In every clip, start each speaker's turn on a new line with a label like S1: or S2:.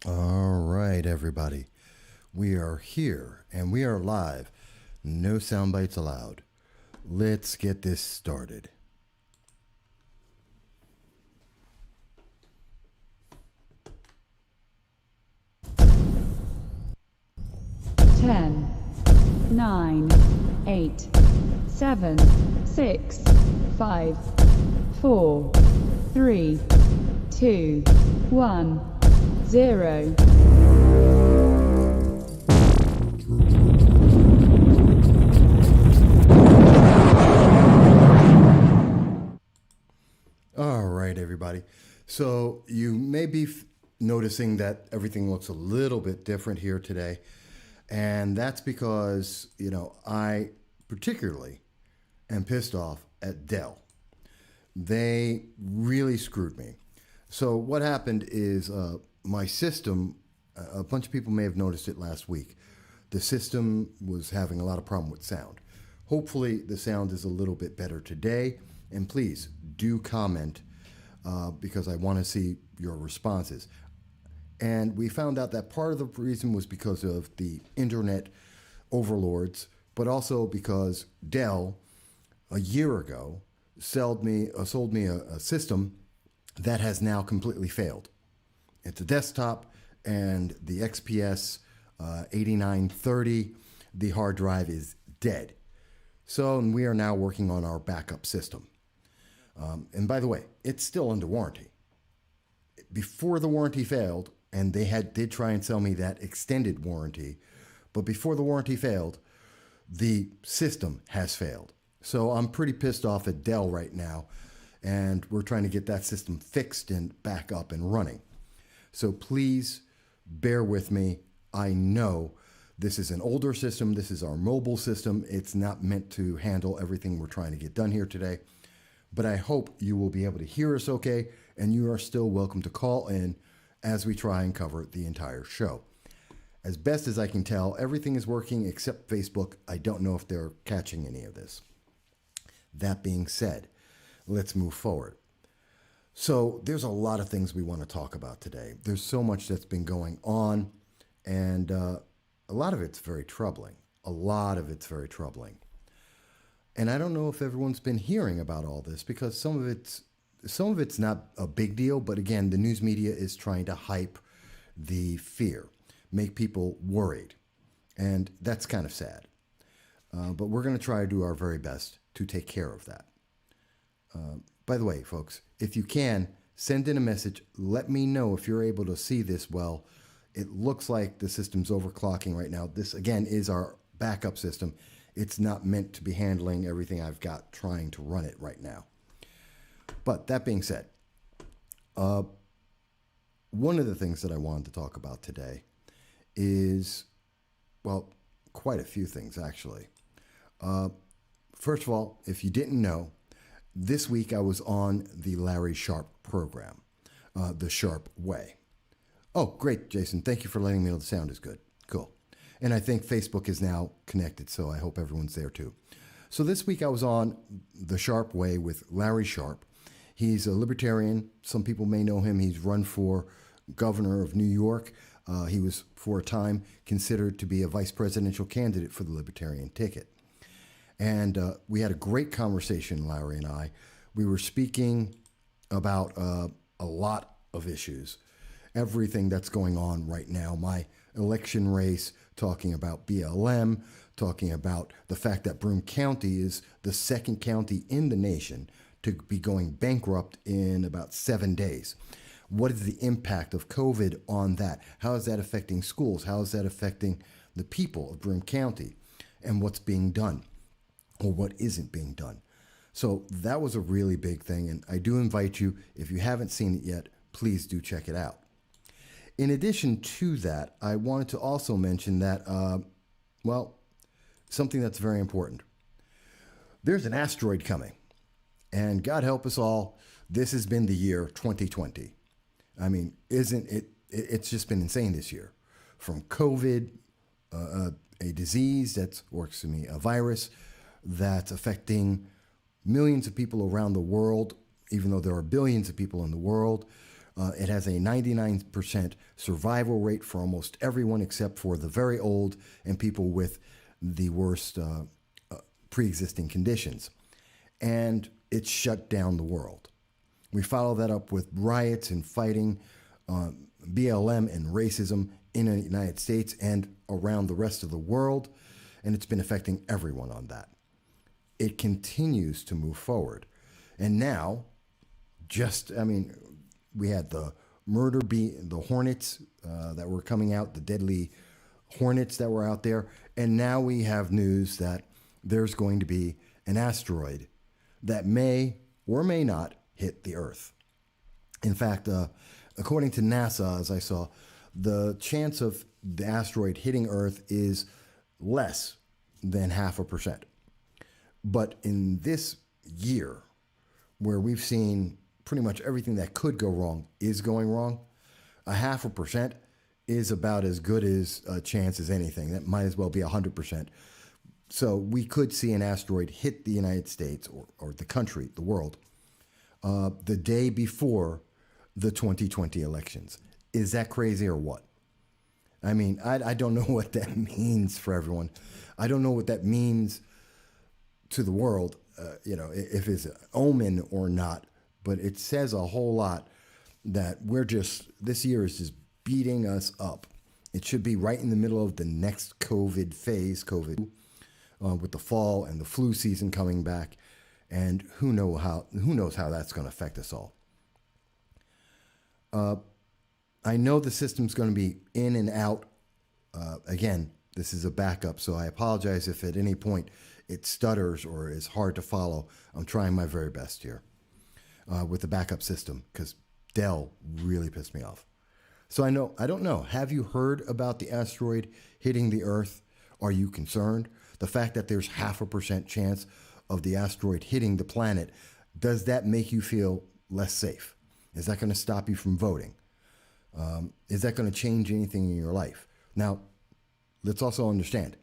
S1: All right, everybody. We are here and we are live. No soundbites allowed. Let's get this started.
S2: Ten, 9, 8, 7, 6, 5, 4, 3, 2, 1, 0.
S1: All right, everybody. So you may be noticing that everything looks a little bit different here today. And that's because, I particularly am pissed off at Dell. They really screwed me. So what happened is my system, a bunch of people may have noticed it last week. The system was having a lot of problem with sound. Hopefully the sound is a little bit better today. And please do comment because I want to see your responses. And we found out that part of the reason was because of the internet overlords, but also because Dell, a year ago, sold me a system that has now completely failed. It's a desktop, and the XPS 8930, the hard drive is dead. So and we are now working on our backup system. And by the way, it's still under warranty. Before the warranty failed, and they did try and sell me that extended warranty, but before the warranty failed, the system has failed. So I'm pretty pissed off at Dell right now, and we're trying to get that system fixed and back up and running. So please bear with me. I know this is an older system. This is our mobile system. It's not meant to handle everything we're trying to get done here today. But I hope you will be able to hear us okay, and you are still welcome to call in as we try and cover the entire show. As best as I can tell, everything is working except Facebook. I don't know if they're catching any of this. That being said, let's move forward. So there's a lot of things we want to talk about today. There's so much that's been going on, and a lot of it's very troubling. And I don't know if everyone's been hearing about all this because some of it's not a big deal, but again, the news media is trying to hype the fear, make people worried, and that's kind of sad. But we're going to try to do our very best to take care of that. By the way, folks, if you can, send in a message. Let me know if you're able to see this well. It looks like the system's overclocking right now. This, again, is our backup system. It's not meant to be handling everything I've got trying to run it right now. But that being said, one of the things that I wanted to talk about today is, well, quite a few things, actually. First of all, if you didn't know, this week I was on the Larry Sharpe program, The Sharpe Way. Oh, great, Jason. Thank you for letting me know the sound is good. Cool. And I think Facebook is now connected, so I hope everyone's there too. So this week I was on The Sharpe Way with Larry Sharpe. He's a libertarian. Some people may know him. He's run for governor of New York. He was, for a time, considered to be a vice presidential candidate for the libertarian ticket. And we had a great conversation, Larry and I. We were speaking about a lot of issues, everything that's going on right now. My election race, talking about BLM, talking about the fact that Broome County is the second county in the nation to be going bankrupt in about 7 days. What is the impact of COVID on that? How is that affecting schools? How is that affecting the people of Broome County? And what's being done or what isn't being done? So that was a really big thing. And I do invite you, if you haven't seen it yet, please do check it out. In addition to that, I wanted to also mention that, something that's very important. There's an asteroid coming. And God help us all, this has been the year 2020. I mean, isn't it? It's just been insane this year. From COVID, a disease a virus that's affecting millions of people around the world, even though there are billions of people in the world. It has a 99% survival rate for almost everyone except for the very old and people with the worst pre-existing conditions. And it shut down the world. We follow that up with riots and fighting, BLM and racism in the United States and around the rest of the world. And it's been affecting everyone on that. It continues to move forward. And now, we had the the hornets that were coming out, the deadly hornets that were out there. And now we have news that there's going to be an asteroid that may or may not hit the Earth. In fact, according to NASA, as I saw, the chance of the asteroid hitting Earth is less than 0.5%. But in this year, where we've seen pretty much everything that could go wrong is going wrong, 0.5% is about as good as a chance as anything. That might as well be 100%. So we could see an asteroid hit the United States or the country, the world, the day before the 2020 elections. Is that crazy or what? I mean, I don't know what that means for everyone. I don't know what that means to the world, if it's an omen or not, but it says a whole lot that this year is just beating us up. It should be right in the middle of the next COVID phase, with the fall and the flu season coming back, and who knows how that's going to affect us all. I know the system's going to be in and out. Again, this is a backup, so I apologize if at any point it stutters or is hard to follow. I'm trying my very best here with the backup system because Dell really pissed me off. So I don't know. Have you heard about the asteroid hitting the Earth? Are you concerned? The fact that there's 0.5% chance of the asteroid hitting the planet, does that make you feel less safe? Is that going to stop you from voting? Is that going to change anything in your life? Now, let's also understand,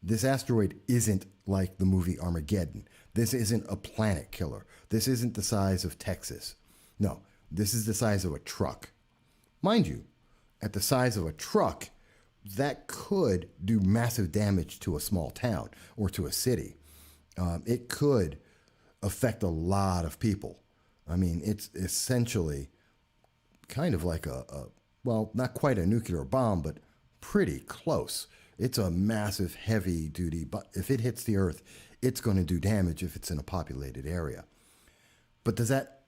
S1: this asteroid isn't like the movie Armageddon. This isn't a planet killer. This isn't the size of Texas. No, this is the size of a truck. Mind you, at the size of a truck, that could do massive damage to a small town or to a city. It could affect a lot of people. I mean, it's essentially kind of like not quite a nuclear bomb, but pretty close. It's a massive, heavy duty, but if it hits the Earth, it's going to do damage if it's in a populated area. But does that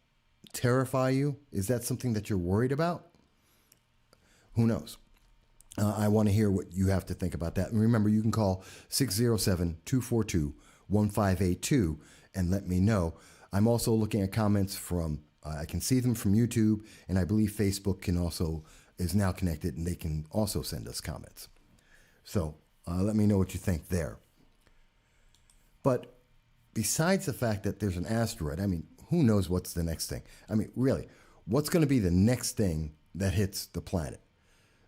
S1: terrify you? Is that something that you're worried about? Who knows? I want to hear what you have to think about that. And remember, you can call 607-242-1582 and let me know. I'm also looking at comments from, I can see them from YouTube, and I believe Facebook is now connected, and they can also send us comments. So let me know what you think there. But besides the fact that there's an asteroid, I mean, who knows what's the next thing? I mean, really, what's going to be the next thing that hits the planet?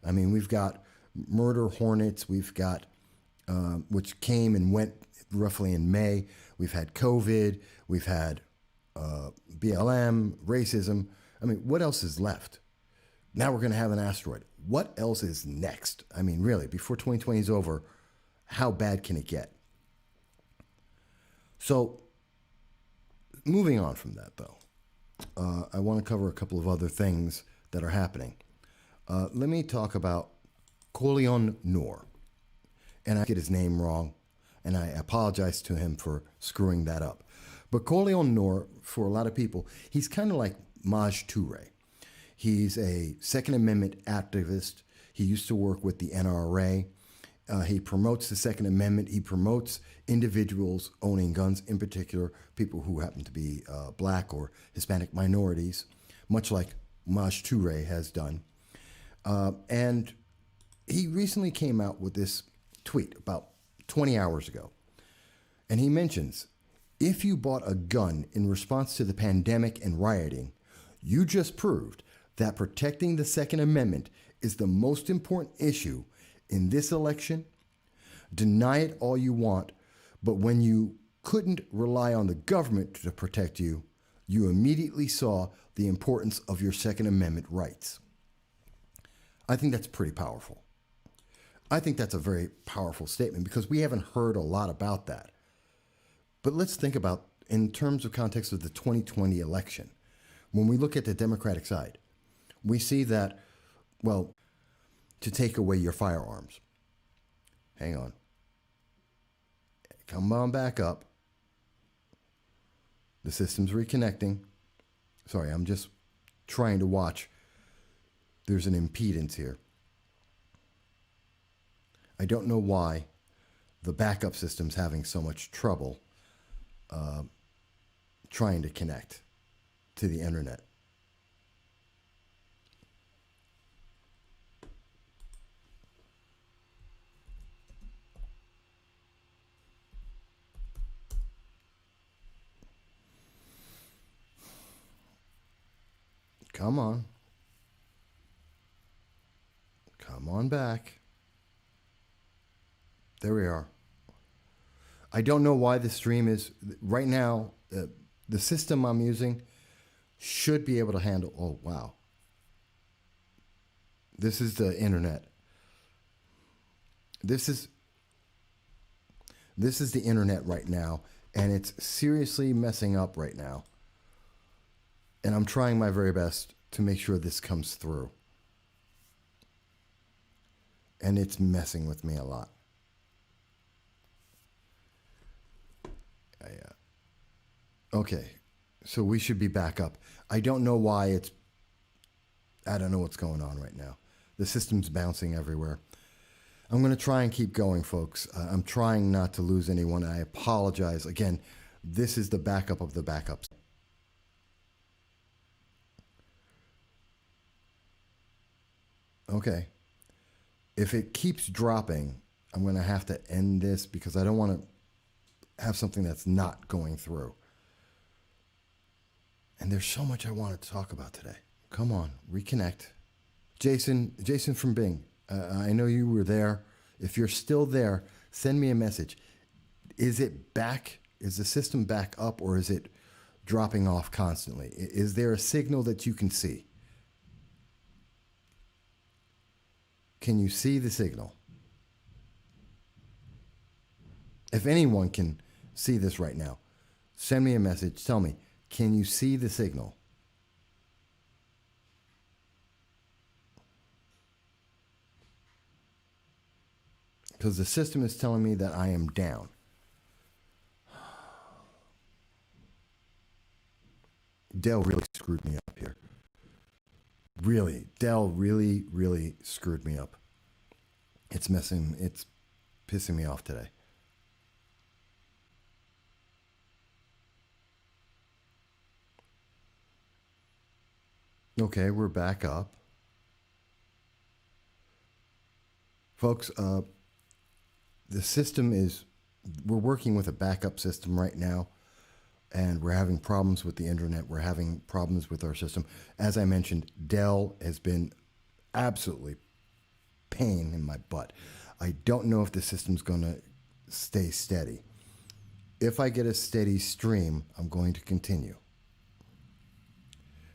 S1: I mean, we've got murder hornets. We've got, which came and went roughly in May. We've had COVID. We've had BLM, racism. I mean, what else is left? Now we're going to have an asteroid. What else is next? I mean, really, before 2020 is over, how bad can it get? So, moving on from that, though, I want to cover a couple of other things that are happening. Let me talk about Koleon Noor. And I get his name wrong, and I apologize to him for screwing that up. But Koleon Noor, for a lot of people, he's kind of like Maj Toure. He's a Second Amendment activist. He used to work with the NRA. He promotes the Second Amendment. He promotes individuals owning guns, in particular, people who happen to be black or Hispanic minorities, much like Maj Toure has done. And he recently came out with this tweet about 20 hours ago. And he mentions, if you bought a gun in response to the pandemic and rioting, you just proved that protecting the Second Amendment is the most important issue in this election. Deny it all you want, but when you couldn't rely on the government to protect you, you immediately saw the importance of your Second Amendment rights. I think that's pretty powerful. I think that's a very powerful statement because we haven't heard a lot about that. But let's think about, in terms of context of the 2020 election, when we look at the Democratic side, we see that, well, to take away your firearms. Hang on. Come on back up. The system's reconnecting. Sorry, I'm just trying to watch. There's an impedance here. I don't know why the backup system's having so much trouble trying to connect to the internet. Come on. Come on back. There we are. I don't know why the stream is right now. The system I'm using should be able to handle. Oh, wow. This is the internet. This is the internet right now, and it's seriously messing up right now. And I'm trying my very best to make sure this comes through. And it's messing with me a lot. Okay, so we should be back up. I don't know why I don't know what's going on right now. The system's bouncing everywhere. I'm going to try and keep going, folks. I'm trying not to lose anyone. I apologize. Again, this is the backup of the backups. Okay. If it keeps dropping, I'm going to have to end this because I don't want to have something that's not going through. And there's so much I wanted to talk about today. Come on, reconnect. Jason from Bing, I know you were there. If you're still there, send me a message. Is it back? Is the system back up, or is it dropping off constantly? Is there a signal that you can see? Can you see the signal? If anyone can see this right now, send me a message. Tell me, can you see the signal? Because the system is telling me that I am down. Dell really screwed me up here. Really, Dell really screwed me up. It's pissing me off today. Okay, we're back up. Folks, the system we're working with a backup system right now, and we're having problems with the internet. We're having problems with our system. As I mentioned, Dell has been absolutely pain in my butt. I don't know if the system's going to stay steady. If I get a steady stream, I'm going to continue.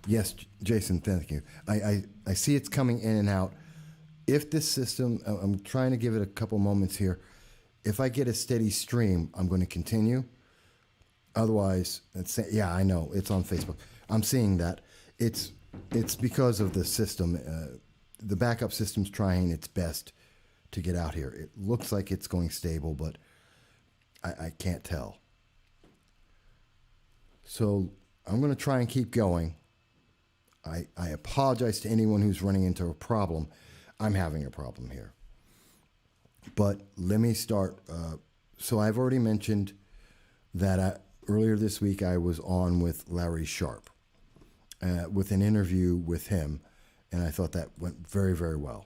S1: Yes, Jason, thank you. I see it's coming in and out. If this system, I'm trying to give it a couple moments here. If I get a steady stream, I'm going to continue. Otherwise, yeah, I know, it's on Facebook. I'm seeing that. It's because of the system. The backup system's trying its best to get out here. It looks like it's going stable, but I can't tell. So I'm going to try and keep going. I apologize to anyone who's running into a problem. I'm having a problem here. But let me start. So I've already mentioned that earlier this week I was on with Larry Sharpe with an interview with him, and I thought that went very, very well.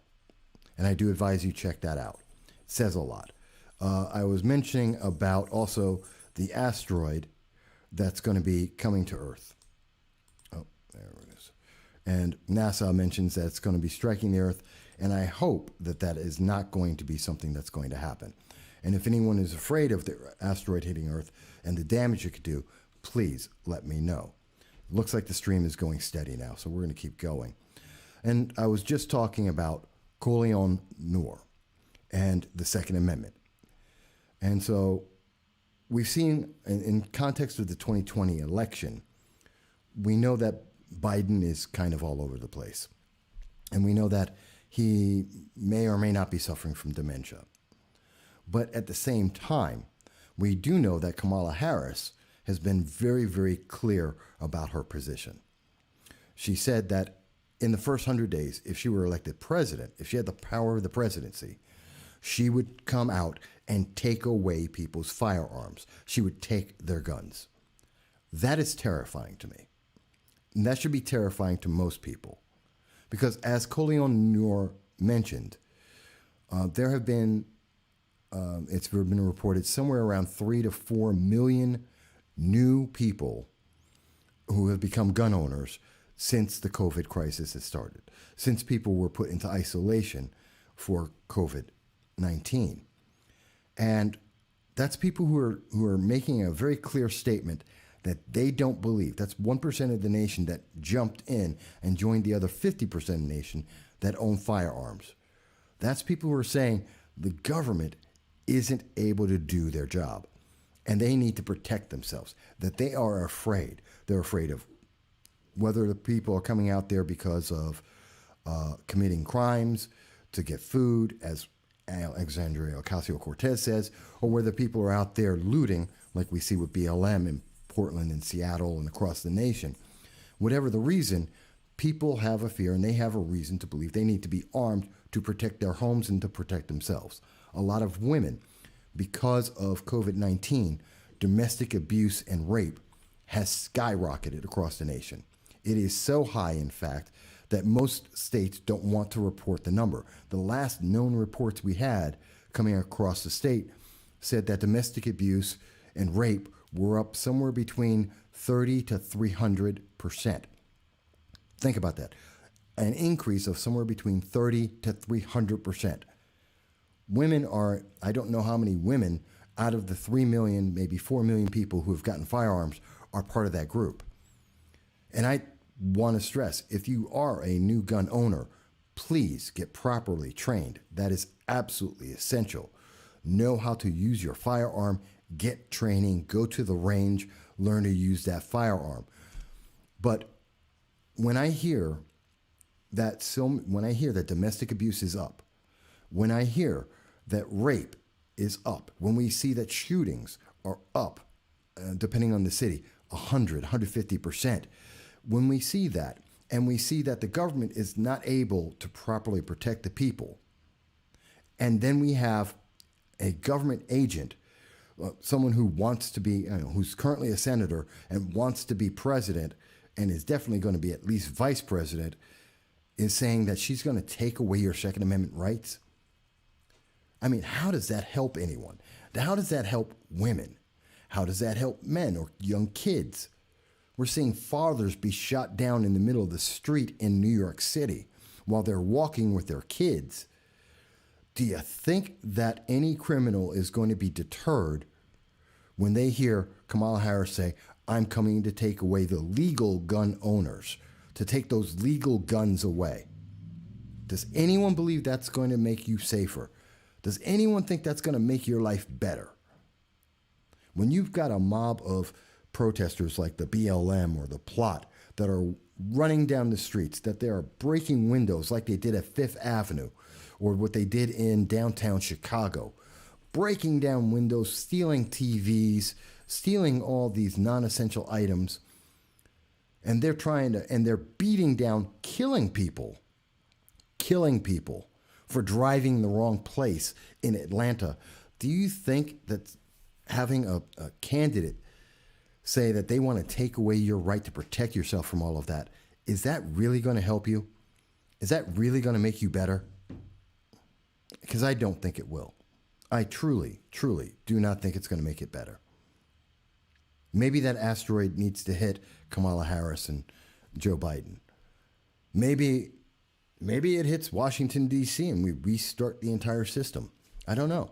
S1: And I do advise you check that out. It says a lot. I was mentioning about also the asteroid that's going to be coming to Earth. Oh, there it is. And NASA mentions that it's going to be striking the Earth, and I hope that that is not going to be something that's going to happen. And if anyone is afraid of the asteroid hitting Earth and the damage it could do, please let me know. Looks like the stream is going steady now, so we're going to keep going. And I was just talking about Coleon Noor and the Second Amendment. And so we've seen, in context of the 2020 election, we know that Biden is kind of all over the place. And we know that he may or may not be suffering from dementia. But at the same time, we do know that Kamala Harris has been very, very clear about her position. She said that in the first 100 days, if she were elected president, if she had the power of the presidency, she would come out and take away people's firearms. She would take their guns. That is terrifying to me. And that should be terrifying to most people. Because as Coleon Noor mentioned, there have been, it's been reported somewhere around 3 to 4 million new people who have become gun owners since the COVID crisis has started, since people were put into isolation for COVID-19. And that's people who are making a very clear statement that they don't believe. That's 1% of the nation that jumped in and joined the other 50% of the nation that own firearms. That's people who are saying the government isn't able to do their job and they need to protect themselves, that they are afraid. They're afraid of whether the people are coming out there because of committing crimes to get food, as Alexandria Ocasio-Cortez says, or whether people are out there looting, like we see with BLM in Portland and Seattle and across the nation. Whatever the reason, people have a fear and they have a reason to believe they need to be armed to protect their homes and to protect themselves. A lot of women, because of COVID-19, domestic abuse and rape has skyrocketed across the nation. It is so high, in fact, that most states don't want to report the number. The last known reports we had coming across the state said that domestic abuse and rape were up somewhere between 30 to 300%. Think about that. An increase of somewhere between 30 to 300%. Women are, I don't know how many women out of the 3 million, maybe 4 million people who have gotten firearms are part of that group. And I want to stress, if you are a new gun owner, please get properly trained. That is absolutely essential. Know how to use your firearm, get training, go to the range, learn to use that firearm. But when I hear that domestic abuse is up, when I hear that rape is up, when we see that shootings are up, depending on the city, 100, 150%, when we see that, and we see that the government is not able to properly protect the people, and then we have a government agent, someone who wants to be, who's currently a senator and wants to be president and is definitely going to be at least vice president, is saying that she's going to take away your Second Amendment rights. I mean, how does that help anyone? How does that help women? How does that help men or young kids? We're seeing fathers be shot down in the middle of the street in New York City while they're walking with their kids. Do you think that any criminal is going to be deterred when they hear Kamala Harris say, I'm coming to take away the legal gun owners, to take those legal guns away? Does anyone believe that's going to make you safer? Does anyone think that's going to make your life better? When you've got a mob of protesters like the BLM or the Plot that are running down the streets, that they are breaking windows like they did at Fifth Avenue or what they did in downtown Chicago, breaking down windows, stealing TVs, stealing all these non-essential items, and they're beating down, killing people for driving the wrong place in Atlanta. Do you think that having a candidate say that they want to take away your right to protect yourself from all of that, is that really going to help you? Is that really going to make you better? Because I don't think it will. I truly, truly do not think it's going to make it better. Maybe that asteroid needs to hit Kamala Harris and Joe Biden. Maybe it hits Washington, D.C. and we restart the entire system. I don't know.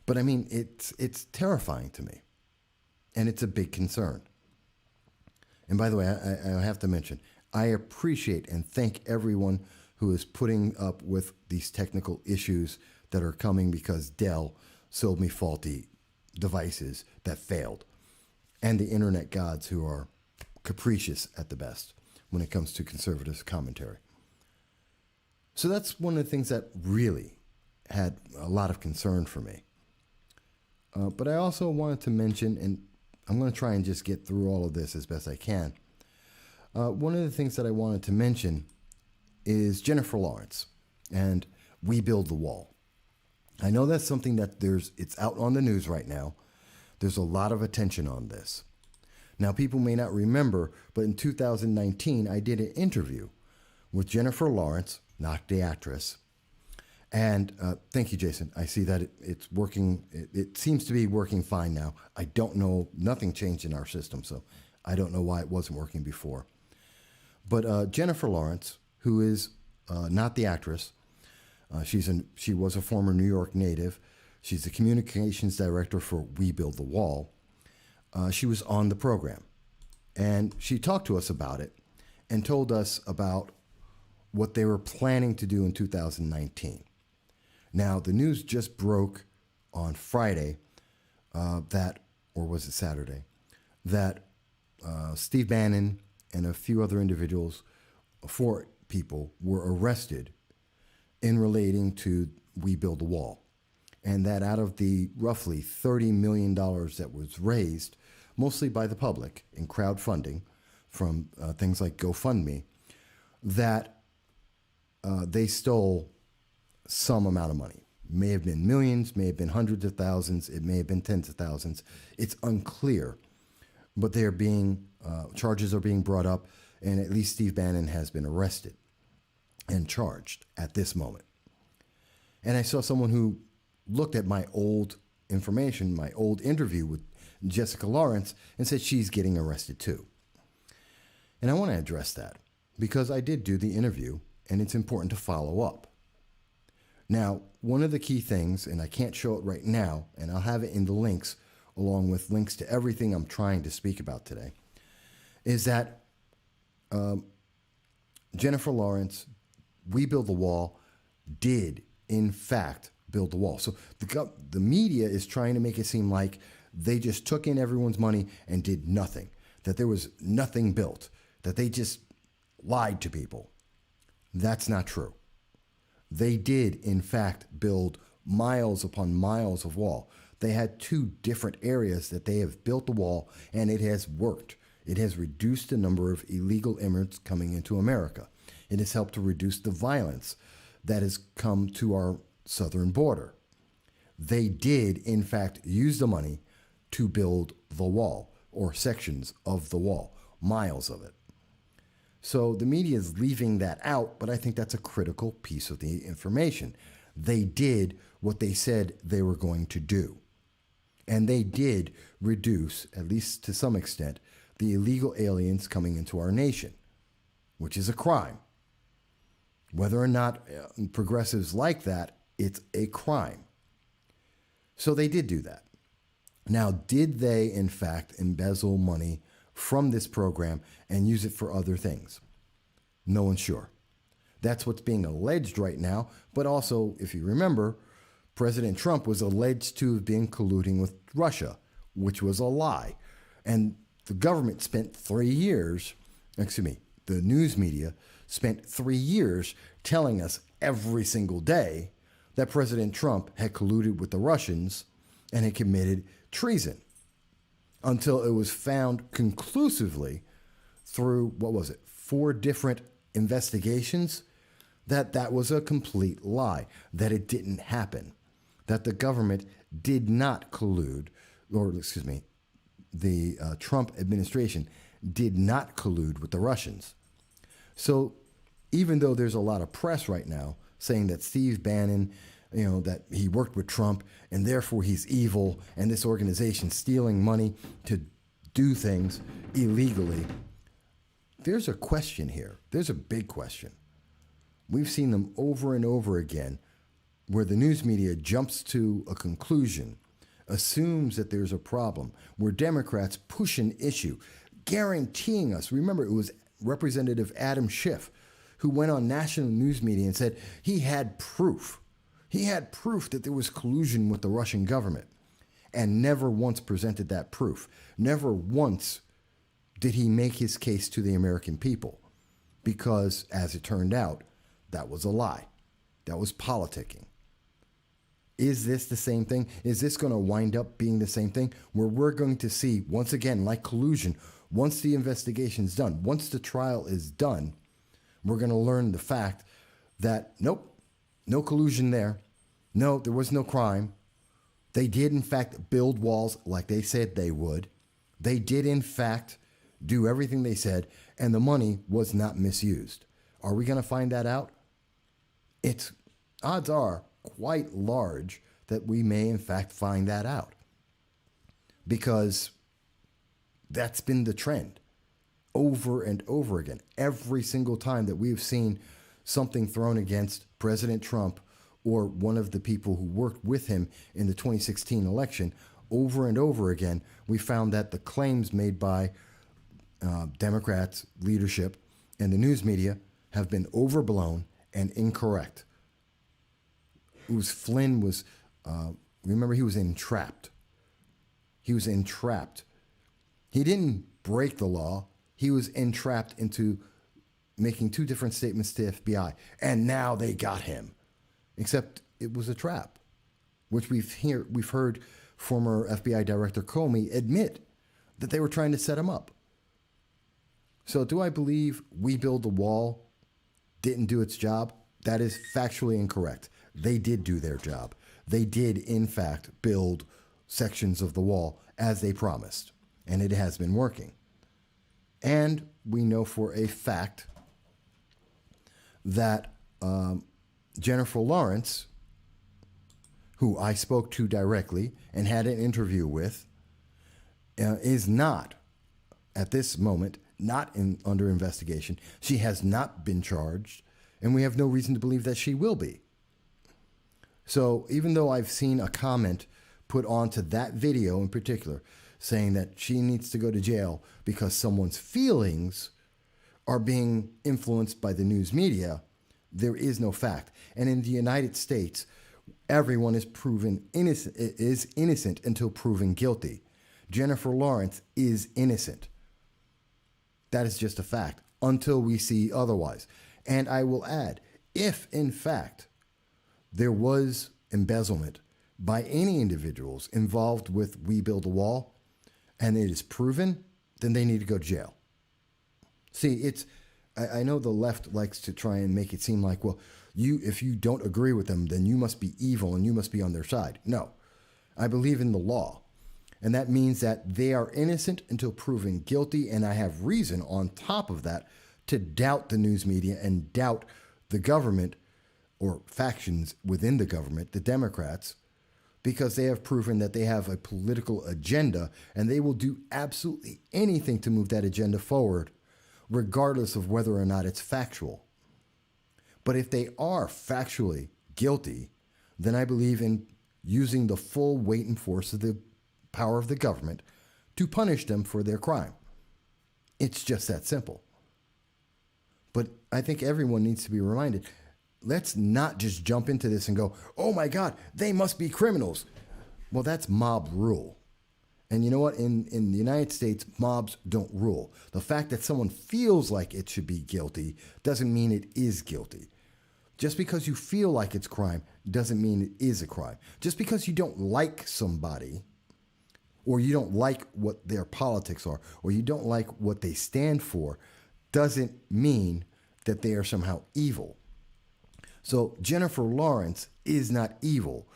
S1: But I mean, it's terrifying to me. And it's a big concern. And by the way, I have to mention, I appreciate and thank everyone who is putting up with these technical issues that are coming because Dell sold me faulty devices that failed, and the internet gods who are capricious at the best when it comes to conservative commentary. So that's one of the things that really had a lot of concern for me. But I also wanted to mention, and I'm going to try and just get through all of this as best I can. One of the things that I wanted to mention is Jennifer Lawrence and We Build the Wall. I know that's something that it's out on the news right now. There's a lot of attention on this. Now, people may not remember, but in 2019, I did an interview with Jennifer Lawrence, not the actress. And thank you, Jason. I see that it's working. It seems to be working fine now. I don't know. Nothing changed in our system, so I don't know why it wasn't working before. But Jennifer Lawrence, who is not the actress, she was a former New York native. She's the communications director for We Build the Wall. She was on the program, and she talked to us about it and told us about what they were planning to do in 2019. Now, the news just broke on Friday or was it Saturday, that Steve Bannon and a few other individuals, 4 people, were arrested in relating to We Build the Wall. And that out of the roughly $30 million that was raised, mostly by the public in crowdfunding from things like GoFundMe, that they stole some amount of money. May have been millions, may have been hundreds of thousands, it may have been tens of thousands. It's unclear, but charges are being brought up, and at least Steve Bannon has been arrested and charged at this moment. And I saw someone who looked at my old information, my old interview with Jessica Lawrence, and said she's getting arrested too. And I want to address that because I did do the interview, and it's important to follow up. Now, one of the key things, and I can't show it right now, and I'll have it in the links along with links to everything I'm trying to speak about today, is that Jennifer Lawrence, We Build the Wall, did in fact build the wall. So the media is trying to make it seem like they just took in everyone's money and did nothing, that there was nothing built, that they just lied to people. That's not true. They did, in fact, build miles upon miles of wall. They had 2 different areas that they have built the wall, and it has worked. It has reduced the number of illegal immigrants coming into America. It has helped to reduce the violence that has come to our southern border. They did, in fact, use the money to build the wall, or sections of the wall, miles of it. So the media is leaving that out, but I think that's a critical piece of the information. They did what they said they were going to do. And they did reduce, at least to some extent, the illegal aliens coming into our nation, which is a crime. Whether or not progressives like that, it's a crime. So they did do that. Now, did they, in fact, embezzle money from this program and use it for other things? No one's sure. That's what's being alleged right now. But also, if you remember, President Trump was alleged to have been colluding with Russia, which was a lie. And the government spent 3 years, the news media spent 3 years telling us every single day that President Trump had colluded with the Russians and had committed treason, until it was found conclusively through, 4 different investigations, that was a complete lie, that it didn't happen, that the government did not collude, the Trump administration did not collude with the Russians. So even though there's a lot of press right now saying that Steve Bannon, that he worked with Trump and therefore he's evil and this organization stealing money to do things illegally, there's a question here. There's a big question. We've seen them over and over again where the news media jumps to a conclusion, assumes that there's a problem, where Democrats push an issue, guaranteeing us. Remember, it was Representative Adam Schiff who went on national news media and said he had proof. He had proof that there was collusion with the Russian government, and never once presented that proof. Never once did he make his case to the American people, because, as it turned out, that was a lie. That was politicking. Is this the same thing? Is this going to wind up being the same thing, where we're going to see, once again, like collusion, once the investigation's done, once the trial is done, we're going to learn the fact that, nope, no collusion there. No, there was no crime. They did, in fact, build walls like they said they would. They did, in fact, do everything they said, and the money was not misused. Are we going to find that out? It's, odds are quite large that we may, in fact, find that out, because that's been the trend over and over again. Every single time that we've seen something thrown against President Trump or one of the people who worked with him in the 2016 election, over and over again, we found that the claims made by Democrats, leadership, and the news media have been overblown and incorrect. Flynn was, remember, he was entrapped. He was entrapped. He didn't break the law. He was entrapped into making two different statements to the FBI, and now they got him. Except it was a trap, which we've heard former FBI Director Comey admit that they were trying to set him up. So do I believe We Build the Wall didn't do its job? That is factually incorrect. They did do their job. They did, in fact, build sections of the wall as they promised, and it has been working. And we know for a fact that Jennifer Lawrence, who I spoke to directly and had an interview with, is not, at this moment, under investigation. She has not been charged, and we have no reason to believe that she will be. So even though I've seen a comment put onto that video in particular saying that she needs to go to jail because someone's feelings are being influenced by the news media, there is no fact. And in the United States, everyone is innocent until proven guilty. Jennifer Lawrence is innocent. That is just a fact until we see otherwise. And I will add, if in fact there was embezzlement by any individuals involved with We Build a Wall, and it is proven, then they need to go to jail. See, I know the left likes to try and make it seem like, well, if you don't agree with them, then you must be evil and you must be on their side. No, I believe in the law. And that means that they are innocent until proven guilty. And I have reason on top of that to doubt the news media and doubt the government or factions within the government, the Democrats, because they have proven that they have a political agenda and they will do absolutely anything to move that agenda forward, regardless of whether or not it's factual. But if they are factually guilty, then I believe in using the full weight and force of the power of the government to punish them for their crime. It's just that simple. But I think everyone needs to be reminded, let's not just jump into this and go, oh my God, they must be criminals. Well, that's mob rule. And you know what? In the United States, mobs don't rule. The fact that someone feels like it should be guilty doesn't mean it is guilty. Just because you feel like it's crime doesn't mean it is a crime. Just because you don't like somebody, or you don't like what their politics are, or you don't like what they stand for, doesn't mean that they are somehow evil. So Jennifer Lawrence is not evil.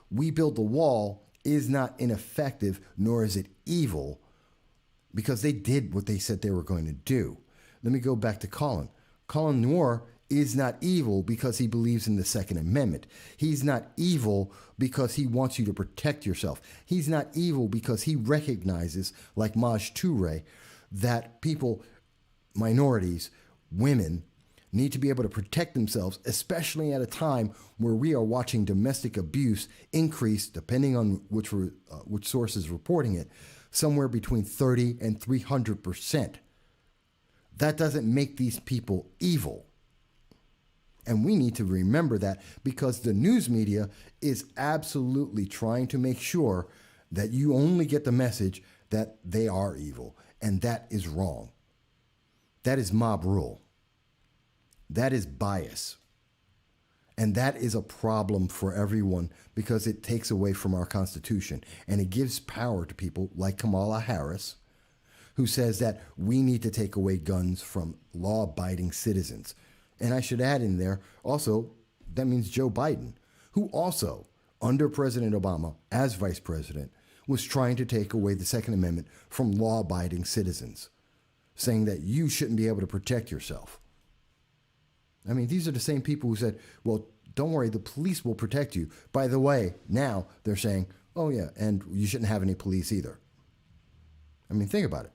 S1: We Build the Wall is not ineffective, nor is it evil, because they did what they said they were going to do. Let me go back to Colin. Colin Noir is not evil because he believes in the Second Amendment. He's not evil because he wants you to protect yourself. He's not evil because he recognizes, like Maj Toure, that people, minorities, women, need to be able to protect themselves, especially at a time where we are watching domestic abuse increase, depending on which source is reporting it, somewhere between 30 and 300%. That doesn't make these people evil. And we need to remember that, because the news media is absolutely trying to make sure that you only get the message that they are evil. And that is wrong. That is mob rule. That is bias. And that is a problem for everyone, because it takes away from our Constitution. And it gives power to people like Kamala Harris, who says that we need to take away guns from law-abiding citizens. And I should add in there also, that means Joe Biden, who also, under President Obama as vice president, was trying to take away the Second Amendment from law-abiding citizens, saying that you shouldn't be able to protect yourself. I mean, these are the same people who said, well, don't worry, the police will protect you. By the way, now they're saying, oh yeah, and you shouldn't have any police either. I mean, think about it.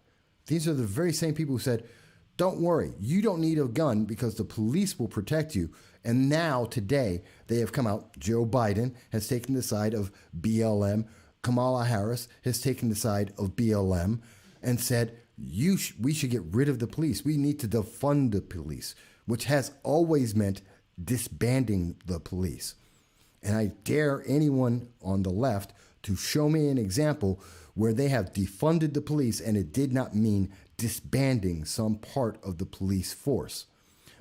S1: These are the very same people who said, don't worry, you don't need a gun because the police will protect you. And now, today, they have come out. Joe Biden has taken the side of BLM. Kamala Harris has taken the side of BLM and said, we should get rid of the police. We need to defund the police, which has always meant disbanding the police. And I dare anyone on the left to show me an example where they have defunded the police and it did not mean disbanding some part of the police force,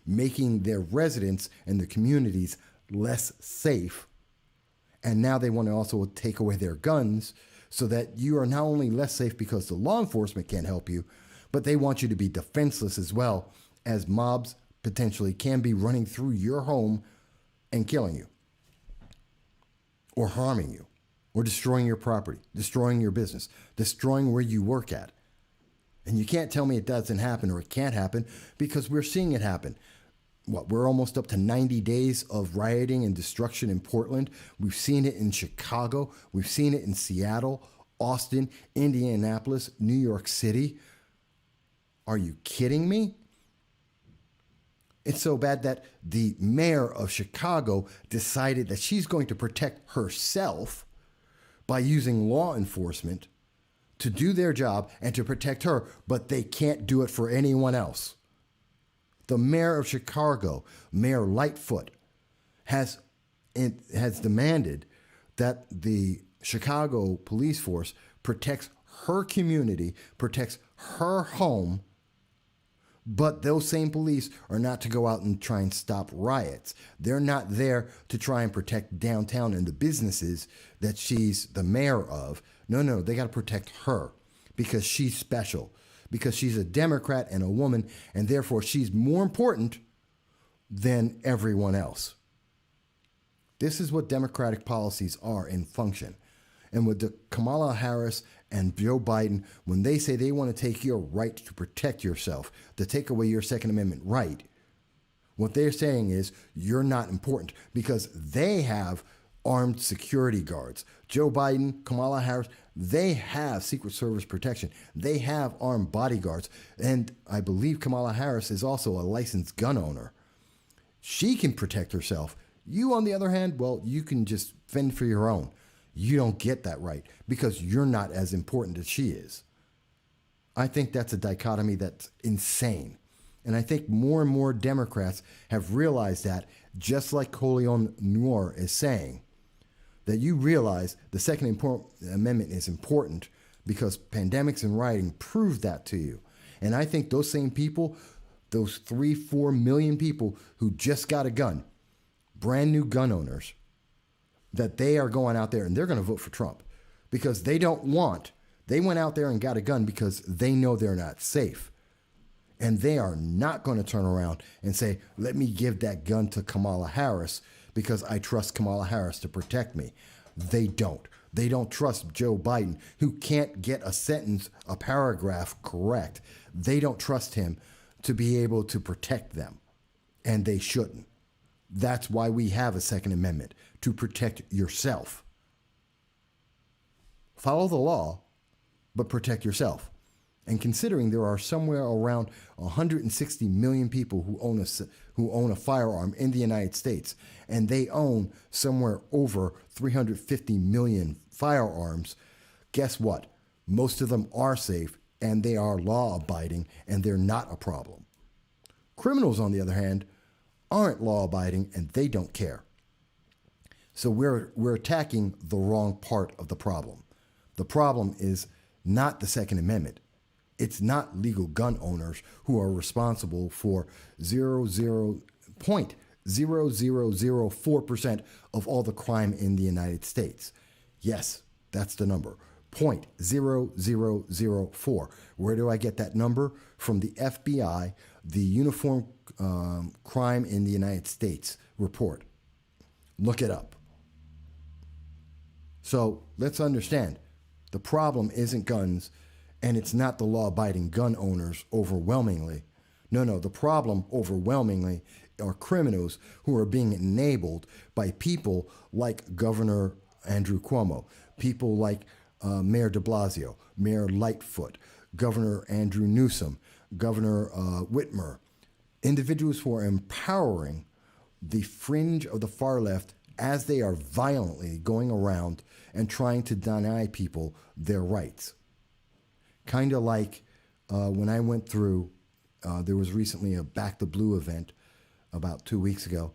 S1: making their residents and the communities less safe. And now they want to also take away their guns so that you are not only less safe because the law enforcement can't help you, but they want you to be defenseless as well, as mobs potentially can be running through your home and killing you or harming you or destroying your property, destroying your business, destroying where you work at. And you can't tell me it doesn't happen or it can't happen, because we're seeing it happen. We're almost up to 90 days of rioting and destruction in Portland. We've seen it in Chicago. We've seen it in Seattle, Austin, Indianapolis, New York City. Are you kidding me? It's so bad that the mayor of Chicago decided that she's going to protect herself by using law enforcement to do their job and to protect her, but they can't do it for anyone else. The mayor of Chicago, Mayor Lightfoot, has demanded that the Chicago police force protects her community, protects her home, but those same police are not to go out and try and stop riots. They're not there to try and protect downtown and the businesses that she's the mayor of. No, they got to protect her because she's special, because she's a Democrat and a woman, and therefore she's more important than everyone else. This is what Democratic policies are in function. And with the Kamala Harris and Joe Biden, when they say they want to take your right to protect yourself, to take away your Second Amendment right, what they're saying is you're not important, because they have armed security guards. Joe Biden, Kamala Harris, they have Secret Service protection. They have armed bodyguards. And I believe Kamala Harris is also a licensed gun owner. She can protect herself. You, on the other hand, well, you can just fend for your own. You don't get that right because you're not as important as she is. I think that's a dichotomy that's insane. And I think more and more Democrats have realized that, just like Colion Noir is saying, that you realize the Second Amendment is important because pandemics and rioting prove that to you. And I think those same people, those 3-4 million people who just got a gun, brand new gun owners, that they are going out there and they're going to vote for Trump because they went out there and got a gun because they know they're not safe. And they are not going to turn around and say, let me give that gun to Kamala Harris because I trust Kamala Harris to protect me. They don't. They don't trust Joe Biden, who can't get a sentence, a paragraph correct. They don't trust him to be able to protect them. And they shouldn't. That's why we have a Second Amendment, to protect yourself. Follow the law, but protect yourself. And considering there are somewhere around 160 million people who own a firearm in the United States, and they own somewhere over 350 million firearms, guess what? Most of them are safe and they are law abiding and they're not a problem. Criminals, on the other hand, aren't law abiding and they don't care. So we're attacking the wrong part of the problem. The problem is not the Second Amendment. It's not legal gun owners who are responsible for 0.0004% of all the crime in the United States. Yes, that's the number. 0.0004. Where do I get that number? From the FBI, the Uniform Crime in the United States report. Look it up. So let's understand, the problem isn't guns, and it's not the law-abiding gun owners overwhelmingly. No, the problem overwhelmingly are criminals who are being enabled by people like Governor Andrew Cuomo, people like Mayor de Blasio, Mayor Lightfoot, Governor Andrew Newsom, Governor Whitmer, individuals who are empowering the fringe of the far left as they are violently going around and trying to deny people their rights. Kind of like when I went through, there was recently a Back the Blue event about 2 weeks ago,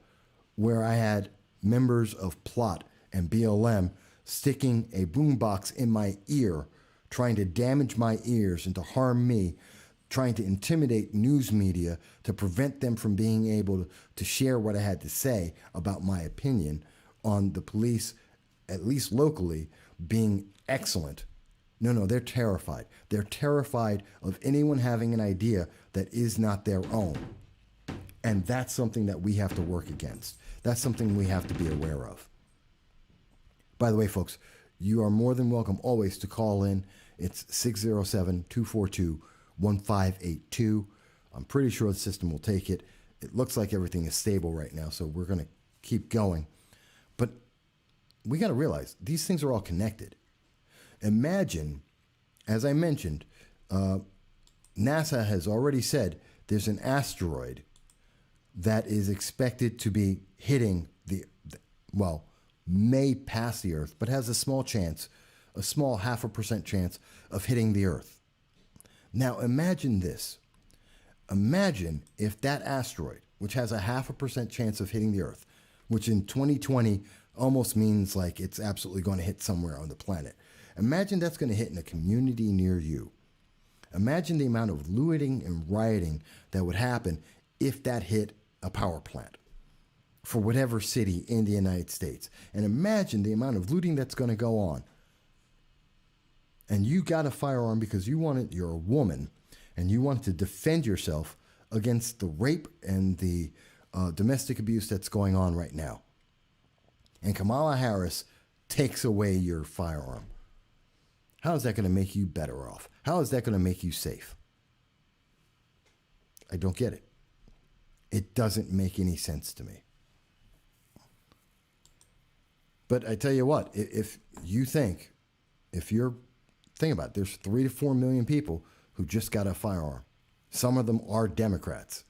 S1: where I had members of Plot and BLM sticking a boombox in my ear, trying to damage my ears and to harm me, trying to intimidate news media to prevent them from being able to share what I had to say about my opinion on the police, at least locally, being excellent. No, they're terrified. They're terrified of anyone having an idea that is not their own. And that's something that we have to work against. That's something we have to be aware of. By the way, folks, you are more than welcome always to call in. It's 607-242-1582. I'm pretty sure the system will take it. It looks like everything is stable right now, so we're going to keep going. But we got to realize these things are all connected. Imagine, as I mentioned, NASA has already said there's an asteroid that is expected to be hitting may pass the Earth, but has a small chance, a small 0.5% chance of hitting the Earth. Now imagine this. Imagine if that asteroid, which has a 0.5% chance of hitting the Earth, which in 2020 almost means like it's absolutely going to hit somewhere on the planet. Imagine that's going to hit in a community near you. Imagine the amount of looting and rioting that would happen if that hit a power plant for whatever city in the United States. And imagine the amount of looting that's going to go on. And you got a firearm because you're a woman and you want to defend yourself against the rape and the domestic abuse that's going on right now. And Kamala Harris takes away your firearm. How is that going to make you better off? How is that going to make you safe? I don't get it. It doesn't make any sense to me. But I tell you what, if you're thinking about it, there's 3 to 4 million people who just got a firearm. Some of them are Democrats.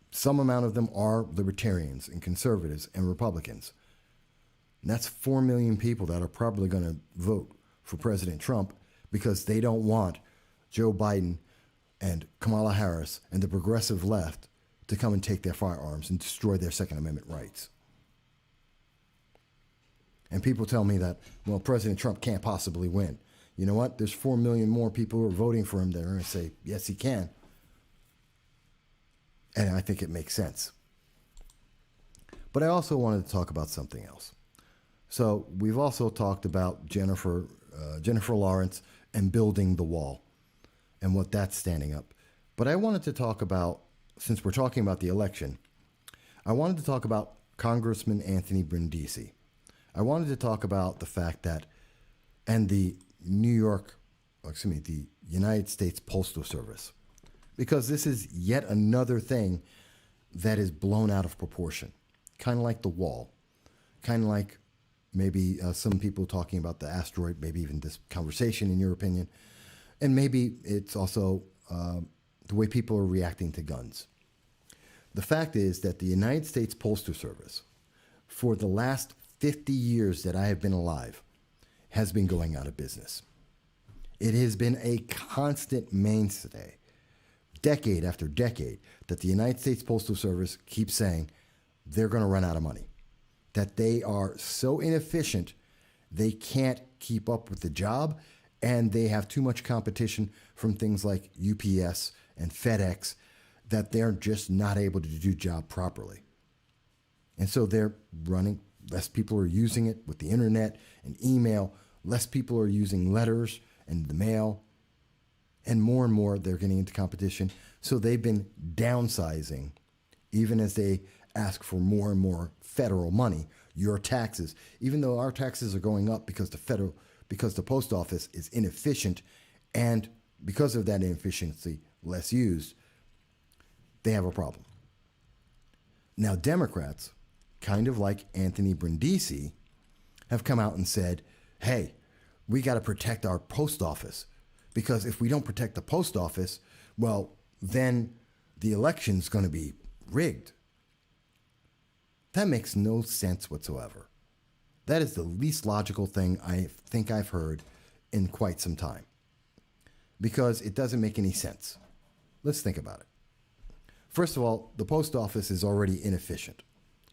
S1: Some amount of them are libertarians and conservatives and Republicans. And that's 4 million people that are probably going to vote for President Trump because they don't want Joe Biden and Kamala Harris and the progressive left to come and take their firearms and destroy their Second Amendment rights. And people tell me that, well, President Trump can't possibly win. You know what? There's 4 million more people who are voting for him that are going to say, yes, he can. And I think it makes sense. But I also wanted to talk about something else. So we've also talked about Jennifer Lawrence and building the wall and what that's standing up. But I wanted to talk about, since we're talking about the election, I wanted to talk about Congressman Anthony Brindisi. I wanted to talk about the fact that, and the United States Postal Service, because this is yet another thing that is blown out of proportion, kind of like the wall, kind of like maybe some people talking about the asteroid, maybe even this conversation in your opinion, and maybe it's also the way people are reacting to guns. The fact is that the United States Postal Service, for the last 50 years that I have been alive, has been going out of business. It has been a constant mainstay, decade after decade, that the United States Postal Service keeps saying they're going to run out of money, that they are so inefficient they can't keep up with the job, and they have too much competition from things like UPS and FedEx that they're just not able to do job properly. And so they're running, less people are using it with the internet and email, less people are using letters and the mail, and more they're getting into competition. So they've been downsizing, even as they ask for more and more federal money, your taxes. Even though our taxes are going up because the post office is inefficient, and because of that inefficiency, less used, they have a problem. Now, Democrats, kind of like Anthony Brindisi, have come out and said, hey, we got to protect our post office, because if we don't protect the post office, well, then the election's going to be rigged. That makes no sense whatsoever. That is the least logical thing I think I've heard in quite some time, because it doesn't make any sense. Let's think about it. First of all, the post office is already inefficient.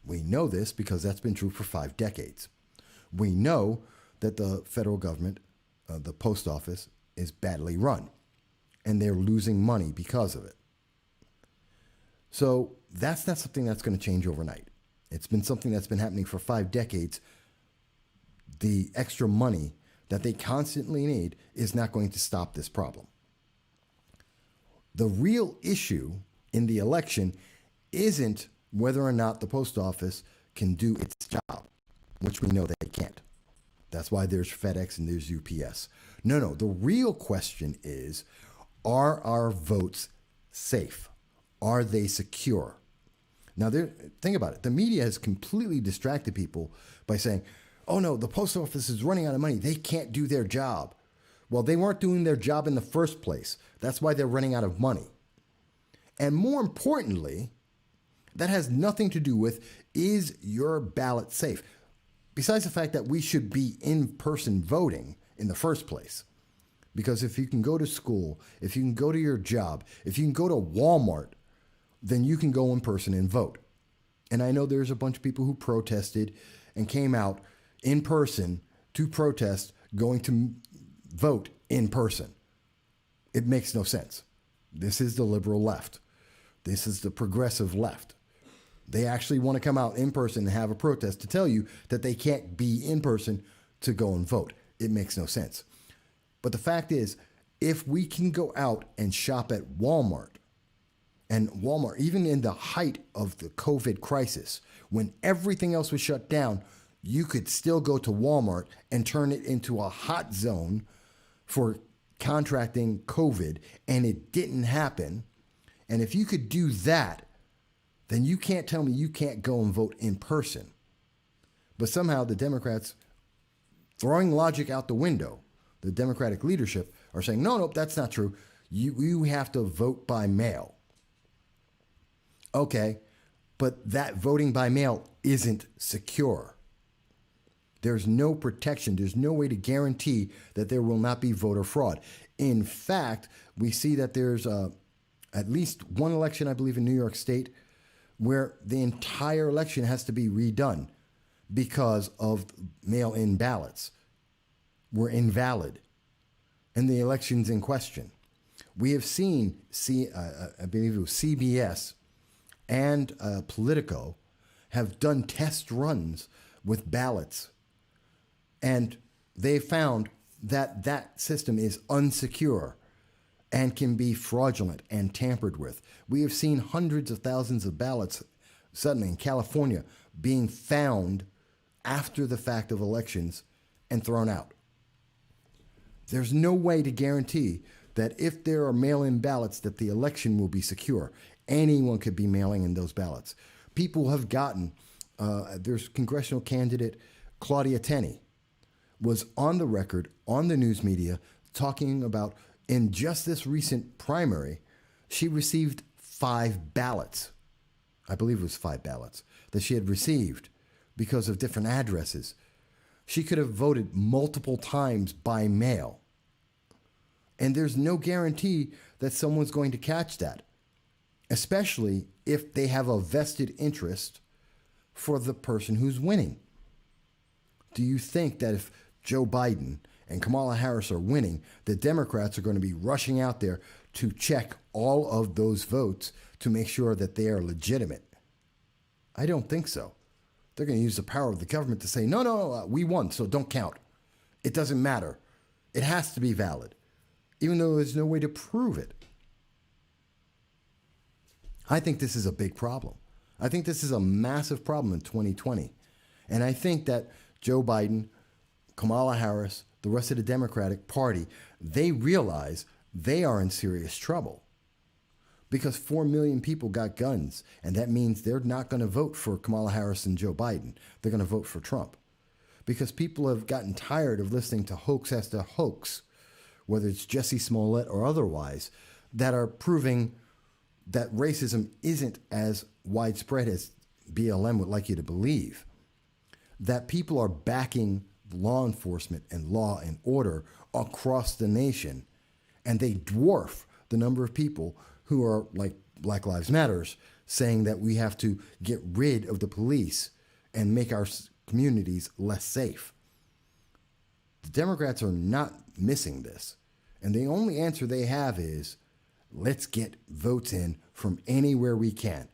S1: We know this because that's been true for 5 decades. We know that the federal government, the post office, is badly run, and they're losing money because of it. So that's not something that's going to change overnight. It's been something that's been happening for 5 decades. The extra money that they constantly need is not going to stop this problem. The real issue in the election isn't whether or not the post office can do its job, which we know they can't. That's why there's FedEx and there's UPS. No, the real question is, are our votes safe? Are they secure? Now, think about it. The media has completely distracted people by saying, oh no, the post office is running out of money. They can't do their job. Well, they weren't doing their job in the first place. That's why they're running out of money. And more importantly, that has nothing to do with, is your ballot safe? Besides the fact that we should be in-person voting in the first place. Because if you can go to school, if you can go to your job, if you can go to Walmart, then you can go in person and vote. And I know there's a bunch of people who protested and came out in person to protest going to vote in person. It makes no sense. This is the liberal left. This is the progressive left. They actually want to come out in person and have a protest to tell you that they can't be in person to go and vote. It makes no sense. But the fact is, if we can go out and shop at Walmart, and Walmart, even in the height of the COVID crisis, when everything else was shut down, you could still go to Walmart and turn it into a hot zone for contracting COVID, and it didn't happen. And if you could do that, then you can't tell me you can't go and vote in person. But somehow the Democrats, throwing logic out the window, the Democratic leadership are saying, no, that's not true. You have to vote by mail. Okay, but that voting by mail isn't secure. There's no protection. There's no way to guarantee that there will not be voter fraud. In fact, we see that there's at least one election, I believe, in New York State, where the entire election has to be redone because of mail-in ballots were invalid, and the election's in question. We have seen, I believe it was CBS and Politico have done test runs with ballots, and they found that that system is unsecure and can be fraudulent and tampered with. We have seen hundreds of thousands of ballots suddenly in California being found after the fact of elections and thrown out. There's no way to guarantee that if there are mail-in ballots that the election will be secure. Anyone could be mailing in those ballots. People have gotten, there's congressional candidate Claudia Tenney was on the record, on the news media, talking about in just this recent primary, she received 5 ballots. I believe it was 5 ballots that she had received because of different addresses. She could have voted multiple times by mail. And there's no guarantee that someone's going to catch that, especially if they have a vested interest for the person who's winning. Do you think that if Joe Biden and Kamala Harris are winning, the Democrats are going to be rushing out there to check all of those votes to make sure that they are legitimate? I don't think so. They're going to use the power of the government to say, no, we won, so don't count. It doesn't matter. It has to be valid, even though there's no way to prove it. I think this is a big problem. I think this is a massive problem in 2020. And I think that Joe Biden, Kamala Harris, the rest of the Democratic Party, they realize they are in serious trouble because 4 million people got guns. And that means they're not going to vote for Kamala Harris and Joe Biden. They're going to vote for Trump because people have gotten tired of listening to hoax after hoax, whether it's Jussie Smollett or otherwise, that are proving that racism isn't as widespread as BLM would like you to believe, that people are backing law enforcement and law and order across the nation, and they dwarf the number of people who are like Black Lives Matters saying that we have to get rid of the police and make our communities less safe. The Democrats are not missing this, and the only answer they have is, let's get votes in from anywhere we can.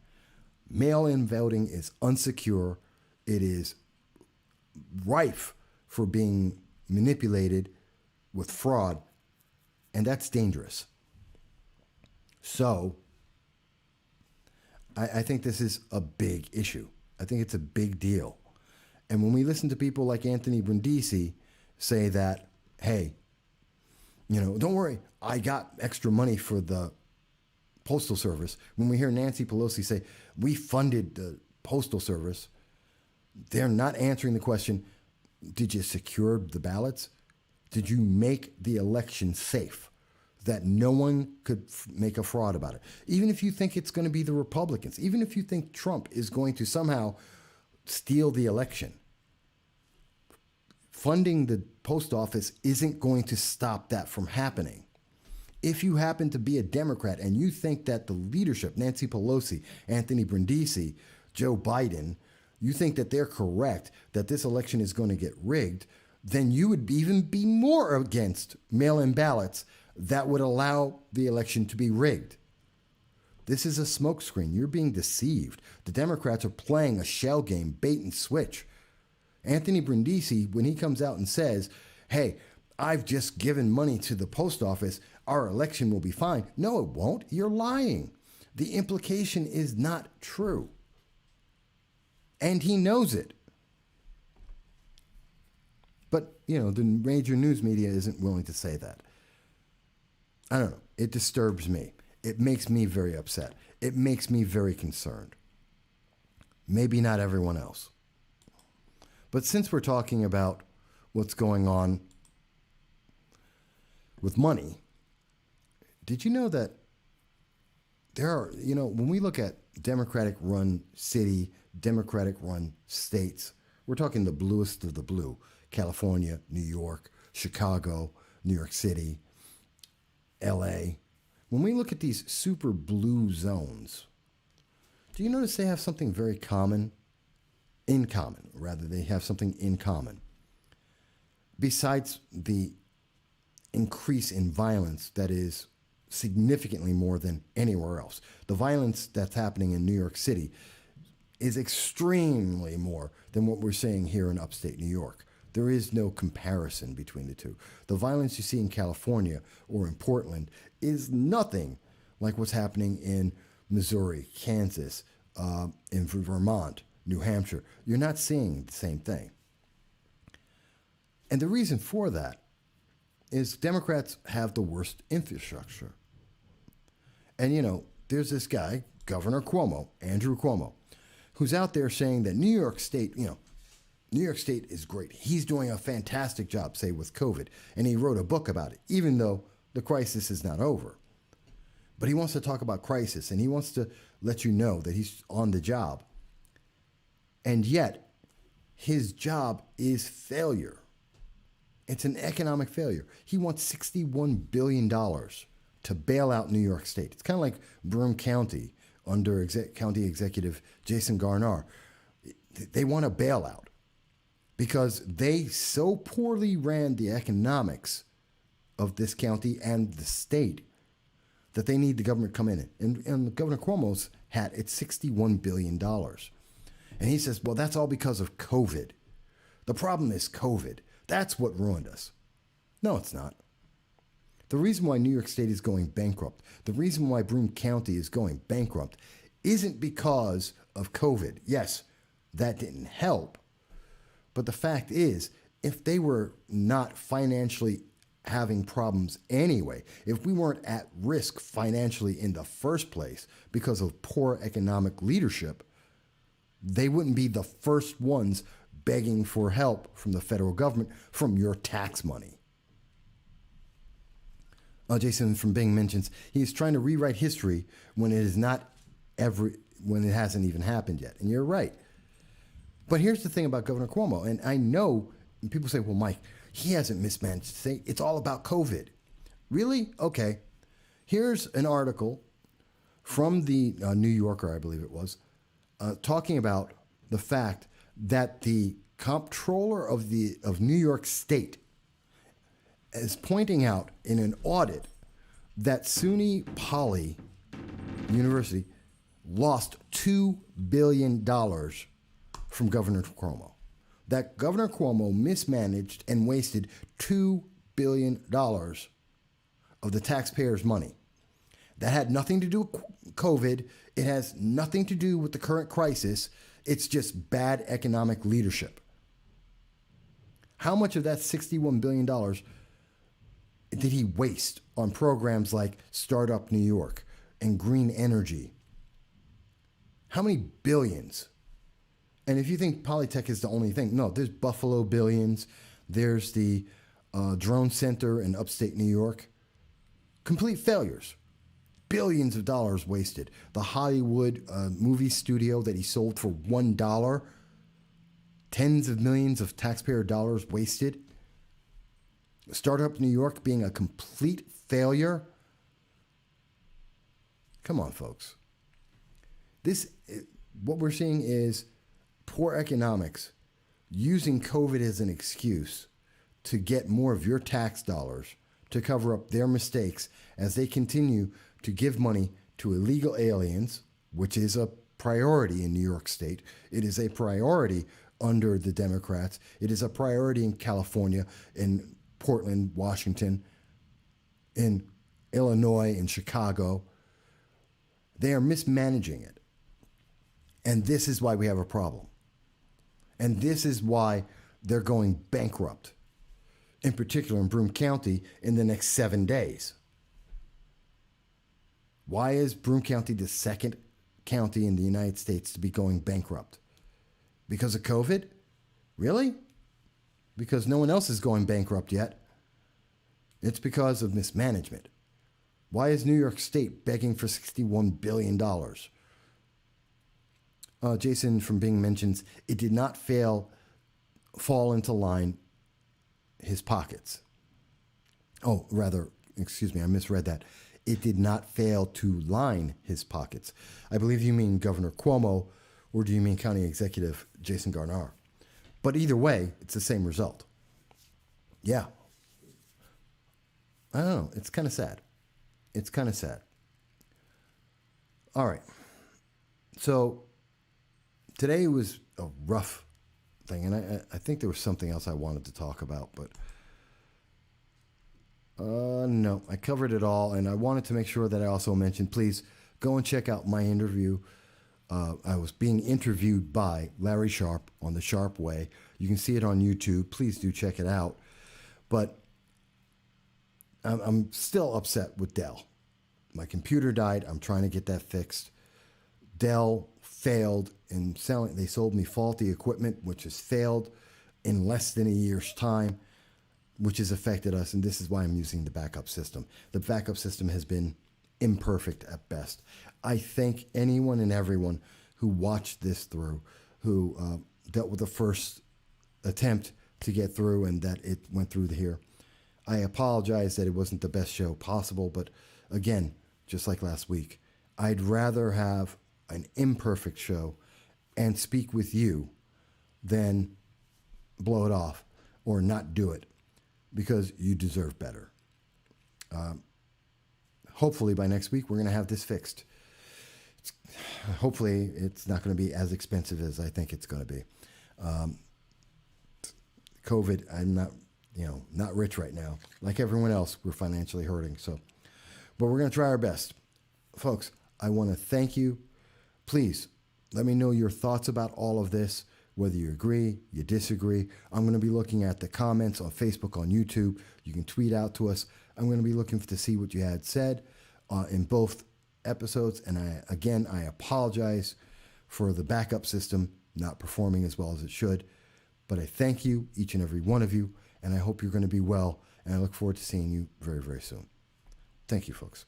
S1: Mail-in voting is unsecure. It is rife for being manipulated with fraud, and that's dangerous. So I think this is a big issue. I think it's a big deal. And when we listen to people like Anthony Brindisi say that, hey, don't worry, I got extra money for the Postal Service. When we hear Nancy Pelosi say, we funded the Postal Service, they're not answering the question, did you secure the ballots? Did you make the election safe that no one could make a fraud about it? Even if you think it's going to be the Republicans, even if you think Trump is going to somehow steal the election, funding the post office isn't going to stop that from happening. If you happen to be a Democrat and you think that the leadership, Nancy Pelosi, Anthony Brindisi, Joe Biden, you think that they're correct, that this election is going to get rigged, then you would even be more against mail-in ballots that would allow the election to be rigged. This is a smokescreen. You're being deceived. The Democrats are playing a shell game, bait and switch. Anthony Brindisi, when he comes out and says, hey, I've just given money to the post office, our election will be fine. No, it won't. You're lying. The implication is not true. And he knows it. But, the major news media isn't willing to say that. I don't know. It disturbs me. It makes me very upset. It makes me very concerned. Maybe not everyone else. But since we're talking about what's going on with money, did you know that there are, when we look at Democratic-run city, Democratic-run states, we're talking the bluest of the blue, California, New York, Chicago, New York City, LA. When we look at these super blue zones, do you notice they have something very common? They have something in common. Besides the increase in violence that is significantly more than anywhere else. The violence that's happening in New York City is extremely more than what we're seeing here in upstate New York. There is no comparison between the two. The violence you see in California or in Portland is nothing like what's happening in Missouri, Kansas, in Vermont, New Hampshire. You're not seeing the same thing. And the reason for that is Democrats have the worst infrastructure. And, there's this guy, Governor Cuomo, Andrew Cuomo, who's out there saying that New York State, New York State is great. He's doing a fantastic job, say, with COVID. And he wrote a book about it, even though the crisis is not over. But he wants to talk about crisis, and he wants to let you know that he's on the job. And yet, his job is failure. It's an economic failure. He wants $61 billion to bail out New York State. It's kind of like Broome County under County Executive Jason Garnar. They want a bailout because they so poorly ran the economics of this county and the state that they need the government to come in. And Governor Cuomo's hat, it's $61 billion. And he says, well, that's all because of COVID. The problem is COVID. That's what ruined us. No, it's not. The reason why New York State is going bankrupt, the reason why Broome County is going bankrupt, isn't because of COVID. Yes, that didn't help. But the fact is, if they were not financially having problems anyway, if we weren't at risk financially in the first place because of poor economic leadership, they wouldn't be the first ones begging for help from the federal government from your tax money. Jason from Bing mentions he's trying to rewrite history when it is not when it hasn't even happened yet. And you're right. But here's the thing about Governor Cuomo, and I know people say, well, Mike, he hasn't mismanaged to say it's all about COVID. Really? Okay. Here's an article from the New Yorker, I believe it was, talking about the fact that the comptroller of New York State is pointing out in an audit that SUNY Poly University lost $2 billion from Governor Cuomo. That Governor Cuomo mismanaged and wasted $2 billion of the taxpayers' money. That had nothing to do with COVID. It has nothing to do with the current crisis. It's just bad economic leadership. How much of that $61 billion did he waste on programs like Startup New York and green energy? How many billions? And if you think Polytech is the only thing, no, there's Buffalo billions. There's the drone center in upstate New York. Complete failures. Billions of dollars wasted. The Hollywood movie studio that he sold for $1. Tens of millions of taxpayer dollars wasted. Startup New York being a complete failure. Come on, folks. What we're seeing is poor economics using COVID as an excuse to get more of your tax dollars to cover up their mistakes as they continue to give money to illegal aliens, which is a priority in New York State. It is a priority under the Democrats. It is a priority in California, in Portland, Washington, in Illinois, in Chicago. They are mismanaging it. And this is why we have a problem. And this is why they're going bankrupt, in particular in Broome County, in the next 7 days. Why is Broome County the second county in the United States to be going bankrupt? Because of COVID? Really? Because no one else is going bankrupt yet. It's because of mismanagement. Why is New York State begging for $61 billion? Jason from Bing mentions it did not fall into line his pockets. Oh, rather, excuse me, I misread that. It did not fail to line his pockets. I believe you mean Governor Cuomo, or do you mean County Executive Jason Garnar? But either way, it's the same result. Yeah. I don't know. It's kind of sad. It's kind of sad. All right. So today was a rough thing, and I think there was something else I wanted to talk about, but no, I covered it all, and I wanted to make sure that I also mentioned, please go and check out my interview. I was being interviewed by Larry Sharpe on the Sharpe Way. You can see it on YouTube. Please do check it out. But I'm still upset with Dell. My computer died. I'm trying to get that fixed. Dell failed in selling. They sold me faulty equipment, which has failed in less than a year's time, which has affected us. And this is why I'm using the backup system. The backup system has been imperfect at best. I thank anyone and everyone who watched this through, who dealt with the first attempt to get through and that it went through here. I apologize that it wasn't the best show possible, but again, just like last week, I'd rather have an imperfect show and speak with you than blow it off or not do it, because you deserve better. Hopefully by next week, we're going to have this fixed. Hopefully it's not going to be as expensive as I think it's going to be. COVID, I'm not rich right now. Like everyone else, we're financially hurting. But we're going to try our best. Folks, I want to thank you. Please let me know your thoughts about all of this, whether you agree, you disagree. I'm going to be looking at the comments on Facebook, on YouTube. You can tweet out to us. I'm going to be looking to see what you had said in both episodes. And I apologize for the backup system not performing as well as it should. But I thank you, each and every one of you, and I hope you're going to be well. And I look forward to seeing you very, very soon. Thank you, folks.